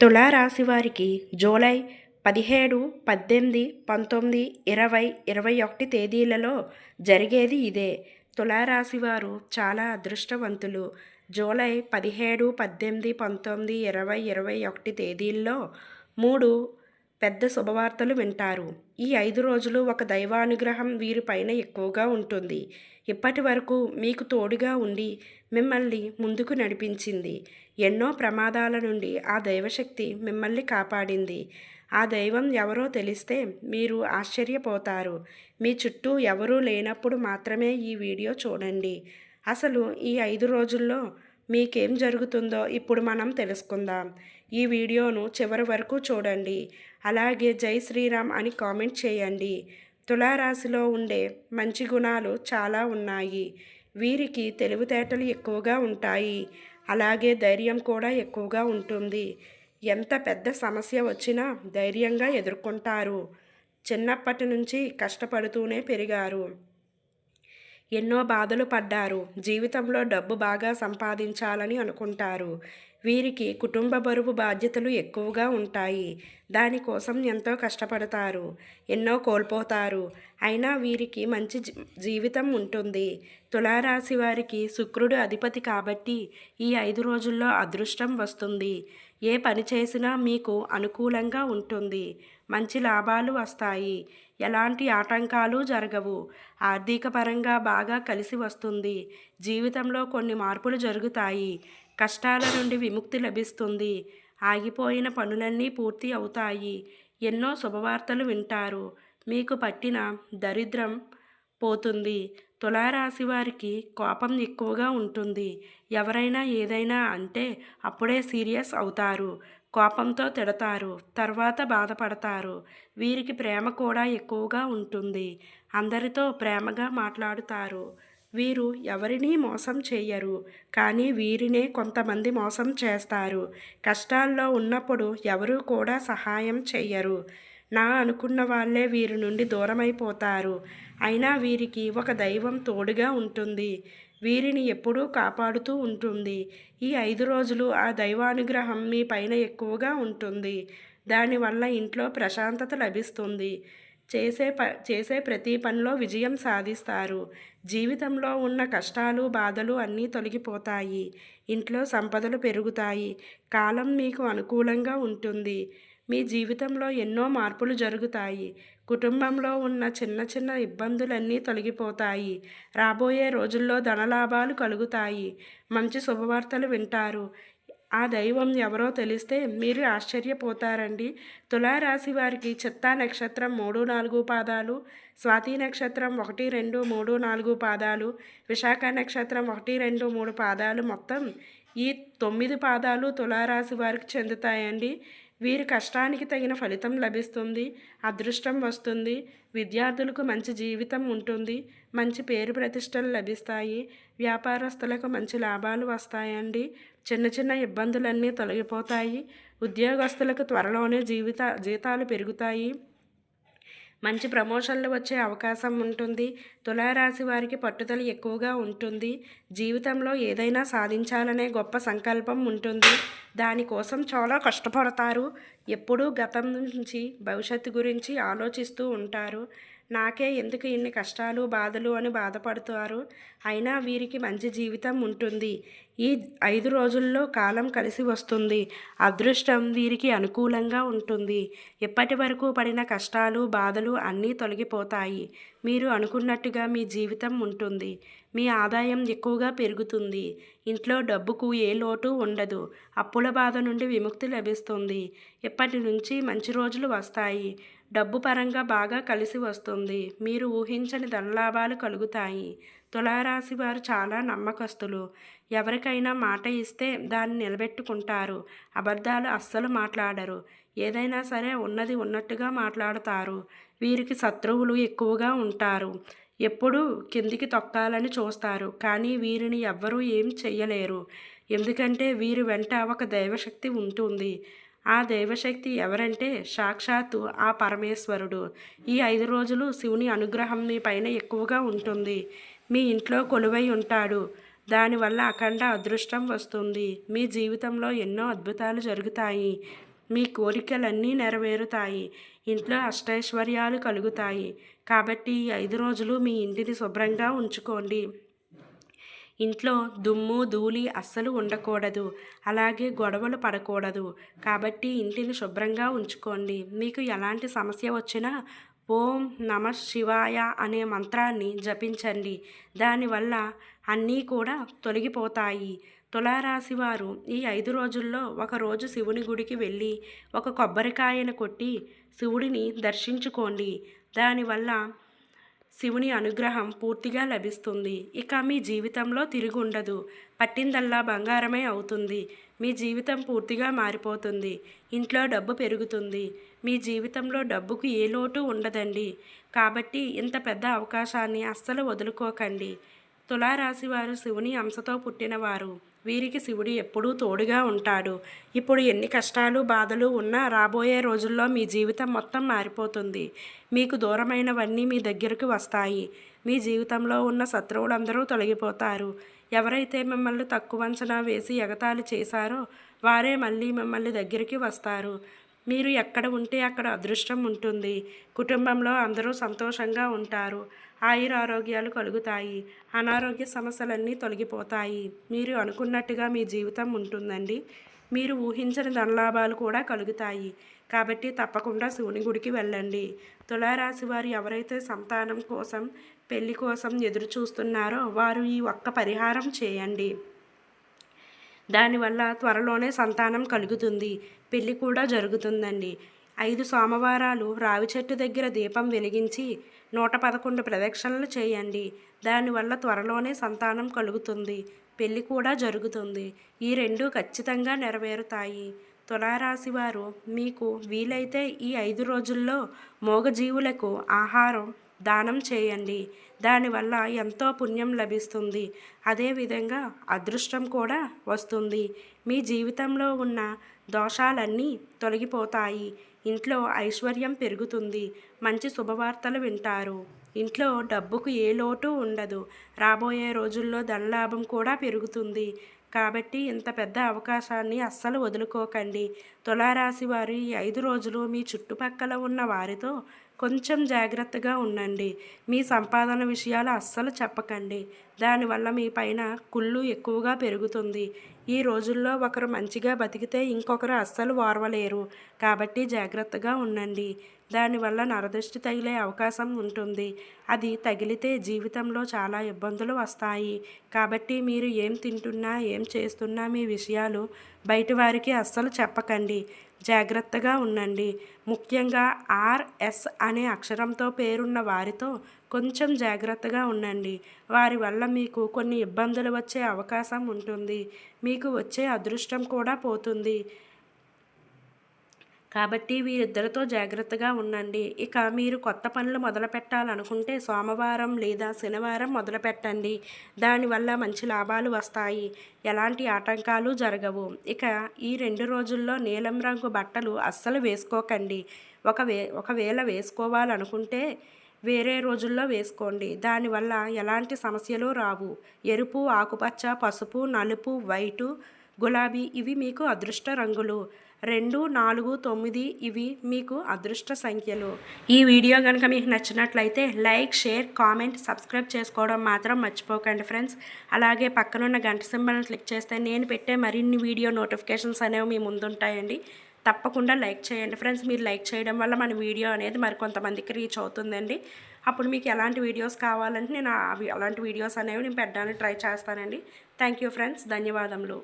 తులారాశి వారికి జూలై 17, 18, 19, 20, 21 తేదీలలో జరిగేది ఇదే. తులారాశి వారు చాలా అదృష్టవంతులు. జూలై 17, 18, 19, 20, 21 తేదీల్లో 3 పెద్ద శుభవార్తలు వింటారు. ఈ 5 రోజులు ఒక దైవానుగ్రహం వీరిపైన ఎక్కువగా ఉంటుంది. ఇప్పటి వరకు మీకు తోడుగా ఉండి మిమ్మల్ని ముందుకు నడిపించింది. ఎన్నో ప్రమాదాల నుండి ఆ దైవశక్తి మిమ్మల్ని కాపాడింది. ఆ దైవం ఎవరో తెలిస్తే మీరు ఆశ్చర్యపోతారు. మీ చుట్టూ ఎవరూ లేనప్పుడు మాత్రమే ఈ వీడియో చూడండి. అసలు ఈ 5 రోజుల్లో మీకేం జరుగుతుందో ఇప్పుడు మనం తెలుసుకుందాం. ఈ వీడియోను చివరి వరకు చూడండి. అలాగే జై శ్రీరామ్ అని కామెంట్ చేయండి. తులారాశిలో ఉండే మంచి గుణాలు చాలా ఉన్నాయి. వీరికి తెలివితేటలు ఎక్కువగా ఉంటాయి. అలాగే ధైర్యం కూడా ఎక్కువగా ఉంటుంది. ఎంత పెద్ద సమస్య వచ్చినా ధైర్యంగా ఎదుర్కొంటారు. చిన్నప్పటి నుంచి కష్టపడుతూనే పెరిగారు. ఎన్నో బాధలు పడ్డారు. జీవితంలో డబ్బు బాగా సంపాదించాలని అనుకుంటారు. వీరికి కుటుంబ బరువు బాధ్యతలు ఎక్కువగా ఉంటాయి. దానికోసం ఎంతో కష్టపడతారు. ఎన్నో కోల్పోతారు. అయినా వీరికి మంచి జీవితం ఉంటుంది. తులారాశి వారికి శుక్రుడు అధిపతి కాబట్టి ఈ 5 రోజుల్లో అదృష్టం వస్తుంది. ఏ పని చేసినా మీకు అనుకూలంగా ఉంటుంది. మంచి లాభాలు వస్తాయి. ఎలాంటి ఆటంకాలు జరగవు. ఆర్థిక పరంగా బాగా కలిసి వస్తుంది. జీవితంలో కొన్ని మార్పులు జరుగుతాయి. కష్టాల నుండి విముక్తి లభిస్తుంది. ఆగిపోయిన పనులన్నీ పూర్తి అవుతాయి. ఎన్నో శుభవార్తలు వింటారు. మీకు పట్టిన దరిద్రం పోతుంది. తులారాశి వారికి కోపం ఎక్కువగా ఉంటుంది. ఎవరైనా ఏదైనా అంటే అప్పుడే సీరియస్ అవుతారు. కోపంతో తిడతారు. తర్వాత బాధపడతారు. వీరికి ప్రేమ కూడా ఎక్కువగా ఉంటుంది. అందరితో ప్రేమగా మాట్లాడుతారు. వీరు ఎవరినీ మోసం చేయరు. కానీ వీరినే కొంతమంది మోసం చేస్తారు. కష్టాల్లో ఉన్నప్పుడు ఎవరూ కూడా సహాయం చెయ్యరు. నా అనుకున్న వాళ్ళే వీరి నుండి దూరమైపోతారు. అయినా వీరికి ఒక దైవం తోడుగా ఉంటుంది. వీరిని ఎప్పుడూ కాపాడుతూ ఉంటుంది. ఈ 5 రోజులు ఆ దైవానుగ్రహం మీ పైన ఎక్కువగా ఉంటుంది. దానివల్ల ఇంట్లో ప్రశాంతత లభిస్తుంది. చేసే ప్రతి పనిలో విజయం సాధిస్తారు. జీవితంలో ఉన్న కష్టాలు బాధలు అన్నీ తొలగిపోతాయి. ఇంట్లో సంపదలు పెరుగుతాయి. కాలం మీకు అనుకూలంగా ఉంటుంది. మీ జీవితంలో ఎన్నో మార్పులు జరుగుతాయి. కుటుంబంలో ఉన్న చిన్న చిన్న ఇబ్బందులన్నీ తొలగిపోతాయి. రాబోయే రోజుల్లో ధనలాభాలు కలుగుతాయి. మంచి శుభవార్తలు వింటారు. ఆ దైవం ఎవరో తెలిస్తే మీరు ఆశ్చర్యపోతారండి. తులారాశి వారికి చిత్తా నక్షత్రం 3, 4 పాదాలు, స్వాతి నక్షత్రం 1, 2, 3, 4 పాదాలు, విశాఖ నక్షత్రం 1, 2, 3 పాదాలు, మొత్తం ఈ 9 పాదాలు తులారాశి వారికి చెందుతాయండి. వీరి కష్టానికి తగిన ఫలితం లభిస్తుంది. అదృష్టం వస్తుంది. విద్యార్థులకు మంచి జీవితం ఉంటుంది. మంచి పేరు ప్రతిష్టలు లభిస్తాయి. వ్యాపారస్తులకు మంచి లాభాలు వస్తాయండి. చిన్న చిన్న ఇబ్బందులన్నీ తొలగిపోతాయి. ఉద్యోగస్తులకు త్వరలోనే జీతాలు పెరుగుతాయి. మంచి ప్రమోషన్లు వచ్చే అవకాశం ఉంటుంది. తులారాశి వారికి పట్టుదల ఎక్కువగా ఉంటుంది. జీవితంలో ఏదైనా సాధించాలనే గొప్ప సంకల్పం ఉంటుంది. దానికోసం చాలా కష్టపడతారు. ఎప్పుడూ గతం నుంచి భవిష్యత్తు గురించి ఆలోచిస్తూ ఉంటారు. నాకే ఎందుకు ఇన్ని కష్టాలు బాధలు అని బాధపడుతారు. అయినా వీరికి మంచి జీవితం ఉంటుంది. ఈ 5 రోజుల్లో కాలం కలిసి వస్తుంది. అదృష్టం వీరికి అనుకూలంగా ఉంటుంది. ఇప్పటి వరకు పడిన కష్టాలు బాధలు అన్నీ తొలగిపోతాయి. మీరు అనుకున్నట్టుగా మీ జీవితం ఉంటుంది. మీ ఆదాయం ఎక్కువగా పెరుగుతుంది. ఇంట్లో డబ్బుకు ఏ లోటు ఉండదు. అప్పుల బాధ నుండి విముక్తి లభిస్తుంది. ఇప్పటి నుంచి మంచి రోజులు వస్తాయి. డబ్బు పరంగా బాగా కలిసి వస్తుంది. మీరు ఊహించని ధనలాభాలు కలుగుతాయి. తులారాశి వారు చాలా నమ్మకస్తులు. ఎవరికైనా మాట ఇస్తే దాన్ని నిలబెట్టుకుంటారు. అబద్ధాలు అస్సలు మాట్లాడరు. ఏదైనా సరే ఉన్నది ఉన్నట్టుగా మాట్లాడతారు. వీరికి శత్రువులు ఎక్కువగా ఉంటారు. ఎప్పుడూ కిందికి తొక్కాలని చూస్తారు. కానీ వీరిని ఎవ్వరూ ఏం చెయ్యలేరు. ఎందుకంటే వీరి వెంట ఒక దైవశక్తి ఉంటుంది. ఆ దైవశక్తి ఎవరంటే సాక్షాత్తు ఆ పరమేశ్వరుడు. ఈ 5 రోజులు శివుని అనుగ్రహం మీ పైన ఎక్కువగా ఉంటుంది. మీ ఇంట్లో కొలువై ఉంటాడు. దానివల్ల అఖండ అదృష్టం వస్తుంది. మీ జీవితంలో ఎన్నో అద్భుతాలు జరుగుతాయి. మీ కోరికలన్నీ నెరవేరుతాయి. ఇంట్లో అష్టైశ్వర్యాలు కలుగుతాయి. కాబట్టి ఈ 5 రోజులు మీ ఇంటిని శుభ్రంగా ఉంచుకోండి. ఇంట్లో దుమ్ము ధూళి అస్సలు ఉండకూడదు. అలాగే గొడవలు పడకూడదు. కాబట్టి ఇంటిని శుభ్రంగా ఉంచుకోండి. మీకు ఎలాంటి సమస్య వచ్చినా ఓం నమ శివాయ అనే మంత్రాన్ని జపించండి. దానివల్ల అన్నీ కూడా తొలగిపోతాయి. తులారాశి వారు ఈ 5 రోజుల్లో ఒకరోజు శివుని గుడికి వెళ్ళి ఒక కొబ్బరికాయను కొట్టి శివుడిని దర్శించుకోండి. దానివల్ల శివుని అనుగ్రహం పూర్తిగా లభిస్తుంది. ఇక మీ జీవితంలో తిరుగుండదు. పట్టిందల్లా బంగారమే అవుతుంది. మీ జీవితం పూర్తిగా మారిపోతుంది. ఇంట్లో డబ్బు పెరుగుతుంది. మీ జీవితంలో డబ్బుకు ఏ లోటు ఉండదండి. కాబట్టి ఇంత పెద్ద అవకాశాన్ని అస్సలు వదులుకోకండి. తులారాశి వారు శివుని అంశతో పుట్టినవారు. వీరికి శివుడు ఎప్పుడూ తోడుగా ఉంటాడు. ఇప్పుడు ఎన్ని కష్టాలు బాధలు ఉన్నా రాబోయే రోజుల్లో మీ జీవితం మొత్తం మారిపోతుంది. మీకు దూరమైనవన్నీ మీ దగ్గరకు వస్తాయి. మీ జీవితంలో ఉన్న శత్రువులందరూ తొలగిపోతారు. ఎవరైతే మిమ్మల్ని తక్కువ అంచనా వేసి ఎగతాళి చేశారో వారే మళ్ళీ మిమ్మల్ని దగ్గరికి వస్తారు. మీరు ఎక్కడ ఉంటే అక్కడ అదృష్టం ఉంటుంది. కుటుంబంలో అందరూ సంతోషంగా ఉంటారు. ఆయురారోగ్యాలు కలుగుతాయి. అనారోగ్య సమస్యలన్నీ తొలగిపోతాయి. మీరు అనుకున్నట్టుగా మీ జీవితం ఉంటుందండి. మీరు ఊహించని ధనలాభాలు కూడా కలుగుతాయి. కాబట్టి తప్పకుండా శివుని గుడికి వెళ్ళండి. తులారాశి వారు ఎవరైతే సంతానం కోసం పెళ్లి కోసం ఎదురు చూస్తున్నారో వారు ఈ ఒక్క పరిహారం చేయండి. దానివల్ల త్వరలోనే సంతానం కలుగుతుంది. పెళ్లి కూడా జరుగుతుందండి. 5 సోమవారాలు రావి చెట్టు దగ్గర దీపం వెలిగించి 111 ప్రదక్షిణలు చేయండి. దానివల్ల త్వరలోనే సంతానం కలుగుతుంది. పెళ్లి కూడా జరుగుతుంది. ఈ రెండు ఖచ్చితంగా నెరవేరుతాయి. తులారాశి వారు మీకు వీలైతే ఈ 5 రోజుల్లో మూగజీవులకు ఆహారం దానం చేయండి. దానివల్ల ఎంతో పుణ్యం లభిస్తుంది. అదేవిధంగా అదృష్టం కూడా వస్తుంది. మీ జీవితంలో ఉన్న దోషాలన్నీ తొలగిపోతాయి. ఇంట్లో ఐశ్వర్యం పెరుగుతుంది. మంచి శుభవార్తలు వింటారు. ఇంట్లో డబ్బుకు ఏ లోటు ఉండదు. రాబోయే రోజుల్లో ధనలాభం కూడా పెరుగుతుంది. కాబట్టి ఇంత పెద్ద అవకాశాన్ని అస్సలు వదులుకోకండి. తులారాశి వారు ఈ 5 రోజులు మీ చుట్టుపక్కల ఉన్న వారితో కొంచెం జాగ్రత్తగా ఉండండి. మీ సంపాదన విషయాలు అస్సలు చెప్పకండి. దానివల్ల మీ పైన కుళ్ళు ఎక్కువగా పెరుగుతుంది. ఈ రోజుల్లో ఒకరు మంచిగా బతికితే ఇంకొకరు అస్సలు ఓర్వలేరు. కాబట్టి జాగ్రత్తగా ఉండండి. దానివల్ల నరదృష్టి తగిలే అవకాశం ఉంటుంది. అది తగిలితే జీవితంలో చాలా ఇబ్బందులు వస్తాయి. కాబట్టి మీరు ఏం తింటున్నా ఏం చేస్తున్నా మీ విషయాలు బయటి వారికి అస్సలు చెప్పకండి. జాగ్రత్తగా ఉండండి. ముఖ్యంగా ఆర్ఎస్ అనే అక్షరంతో పేరున్న వారితో కొంచెం జాగ్రత్తగా ఉండండి. వారి వల్ల మీకు కొన్ని ఇబ్బందులు వచ్చే అవకాశం ఉంటుంది. మీకు వచ్చే అదృష్టం కూడా పోతుంది. కాబట్టి వీరిద్దరితో జాగ్రత్తగా ఉండండి. ఇక మీరు కొత్త పనులు మొదలు పెట్టాలనుకుంటే సోమవారం లేదా శనివారం మొదలు పెట్టండి. దానివల్ల మంచి లాభాలు వస్తాయి. ఎలాంటి ఆటంకాలు జరగవు. ఇక ఈ 2 రోజుల్లో నీలం రంగు బట్టలు అస్సలు వేసుకోకండి. ఒకవేళ వేసుకోవాలనుకుంటే వేరే రోజుల్లో వేసుకోండి. దానివల్ల ఎలాంటి సమస్యలు రావు. ఎరుపు, ఆకుపచ్చ, పసుపు, నలుపు, వైటు, గులాబీ ఇవి మీకు అదృష్ట రంగులు. 2, 4, 9 ఇవి మీకు అదృష్ట సంఖ్యలు. ఈ వీడియో కనుక మీకు నచ్చినట్లయితే లైక్, షేర్, కామెంట్, సబ్స్క్రైబ్ చేసుకోవడం మాత్రం మర్చిపోకండి ఫ్రెండ్స్. అలాగే పక్కనున్న గంట సింబల్ని క్లిక్ చేస్తే నేను పెట్టే మరిన్ని వీడియో నోటిఫికేషన్స్ అనేవి మీ ముందుంటాయండి. తప్పకుండా లైక్ చేయండి ఫ్రెండ్స్. మీరు లైక్ చేయడం వల్ల మన వీడియో అనేది మరికొంతమందికి రీచ్ అవుతుందండి. అప్పుడు మీకు ఎలాంటి వీడియోస్ కావాలంటే నేను అలాంటి వీడియోస్ అనేవి నేను పెట్టడానికి ట్రై చేస్తానండి. Thank you friends. ధన్యవాదములు.